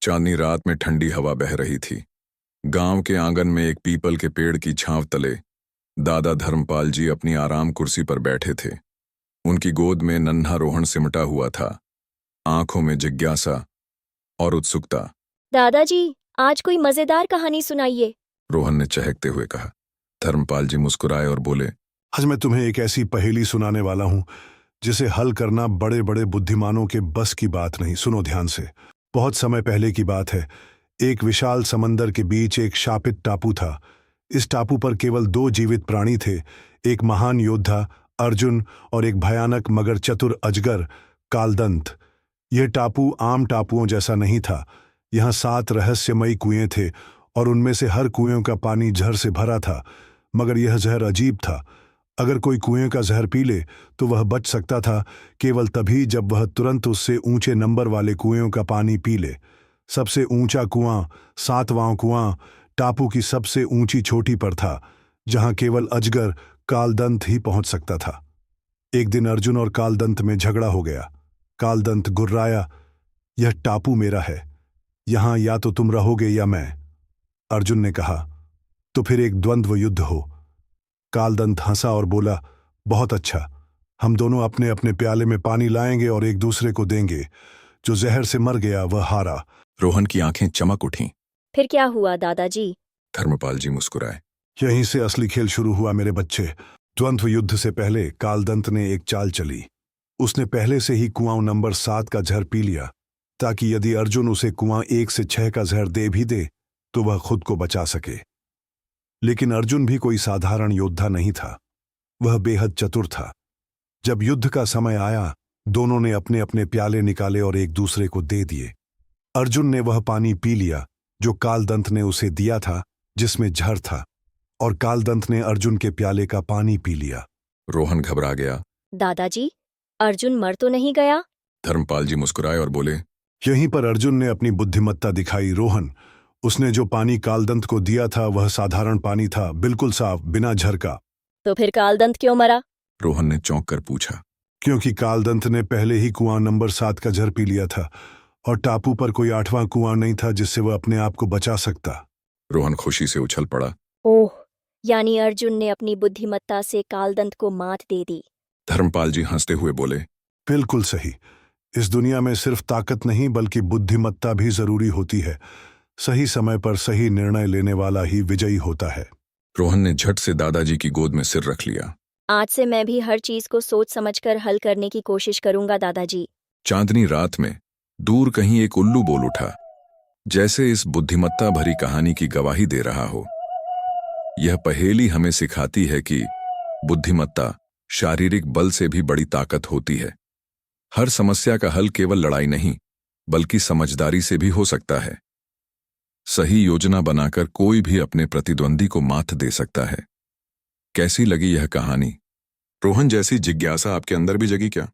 चांदनी रात में ठंडी हवा बह रही थी। गांव के आंगन में एक पीपल के पेड़ की छांव तले दादा धर्मपाल जी अपनी आराम कुर्सी पर बैठे थे। उनकी गोद में नन्हा रोहन सिमटा हुआ था, आंखों में जिज्ञासा और उत्सुकता। दादाजी, आज कोई मजेदार कहानी सुनाइए, रोहन ने चहकते हुए कहा। धर्मपाल जी मुस्कुराए और बोले, आज मैं तुम्हें एक ऐसी पहेली सुनाने वाला हूं जिसे हल करना बड़े बड़े बुद्धिमानों के बस की बात नहीं। सुनो ध्यान से। बहुत समय पहले की बात है। एक विशाल समंदर के बीच एक शापित टापू था। इस टापू पर केवल 2 जीवित प्राणी थे, एक महान योद्धा अर्जुन और एक भयानक मगर चतुर अजगर कालदंत। यह टापू आम टापुओं जैसा नहीं था। यहाँ 7 रहस्यमयी कुएं थे और उनमें से हर कुएं का पानी जहर से भरा था। मगर यह जहर अजीब था। अगर कोई कुएं का जहर पी ले तो वह बच सकता था, केवल तभी जब वह तुरंत उससे ऊंचे नंबर वाले कुएं का पानी पी ले। सबसे ऊंचा कुआं, 7वां कुआं, टापू की सबसे ऊंची चोटी पर था, जहां केवल अजगर कालदंत ही पहुंच सकता था। एक दिन अर्जुन और कालदंत में झगड़ा हो गया। कालदंत गुर्राया, यह टापू मेरा है, यहां या तो तुम रहोगे या मैं। अर्जुन ने कहा, तो फिर एक द्वंद्व युद्ध हो। कालदंत हंसा और बोला, बहुत अच्छा, हम दोनों अपने अपने प्याले में पानी लाएंगे और एक दूसरे को देंगे। जो जहर से मर गया वह हारा। रोहन की आंखें चमक उठीं। फिर क्या हुआ दादाजी? धर्मपाल जी मुस्कुराए। यहीं से असली खेल शुरू हुआ मेरे बच्चे। द्वंद्व युद्ध से पहले कालदंत ने एक चाल चली। उसने पहले से ही कुआं नंबर 7 का जहर पी लिया, ताकि यदि अर्जुन उसे कुआं 1 से 6 का जहर दे भी दे तो वह खुद को बचा सके। लेकिन अर्जुन भी कोई साधारण योद्धा नहीं था, वह बेहद चतुर था। जब युद्ध का समय आया, दोनों ने अपने अपने प्याले निकाले और एक दूसरे को दे दिए। अर्जुन ने वह पानी पी लिया जो कालदंत ने उसे दिया था, जिसमें जहर था, और कालदंत ने अर्जुन के प्याले का पानी पी लिया। रोहन घबरा गया। दादाजी, अर्जुन मर तो नहीं गया? धर्मपाल जी मुस्कुराए और बोले, यहीं पर अर्जुन ने अपनी बुद्धिमत्ता दिखाई। रोहन, उसने जो पानी कालदंत को दिया था वह साधारण पानी था, बिल्कुल साफ, बिना झर का। तो फिर कालदंत क्यों मरा? रोहन ने चौंक कर पूछा। क्योंकि कालदंत ने पहले ही कुआं नंबर 7 का जहर पी लिया था और टापू पर कोई 8वां कुआं नहीं था जिससे वह अपने आप को बचा सकता। रोहन खुशी से उछल पड़ा। ओह, यानी अर्जुन ने अपनी बुद्धिमत्ता से कालदंत को मात दे दी। धर्मपाल जी हंसते हुए बोले, बिल्कुल सही। इस दुनिया में सिर्फ ताकत नहीं बल्कि बुद्धिमत्ता भी जरूरी होती है। सही समय पर सही निर्णय लेने वाला ही विजयी होता है। रोहन ने झट से दादाजी की गोद में सिर रख लिया। आज से मैं भी हर चीज को सोच समझकर हल करने की कोशिश करूंगा दादाजी। चांदनी रात में दूर कहीं एक उल्लू बोल उठा, जैसे इस बुद्धिमत्ता भरी कहानी की गवाही दे रहा हो। यह पहेली हमें सिखाती है कि बुद्धिमत्ता शारीरिक बल से भी बड़ी ताकत होती है। हर समस्या का हल केवल लड़ाई नहीं बल्कि समझदारी से भी हो सकता है। सही योजना बनाकर कोई भी अपने प्रतिद्वंदी को मात दे सकता है। कैसी लगी यह कहानी? रोहन, जैसी जिज्ञासा आपके अंदर भी जगी क्या?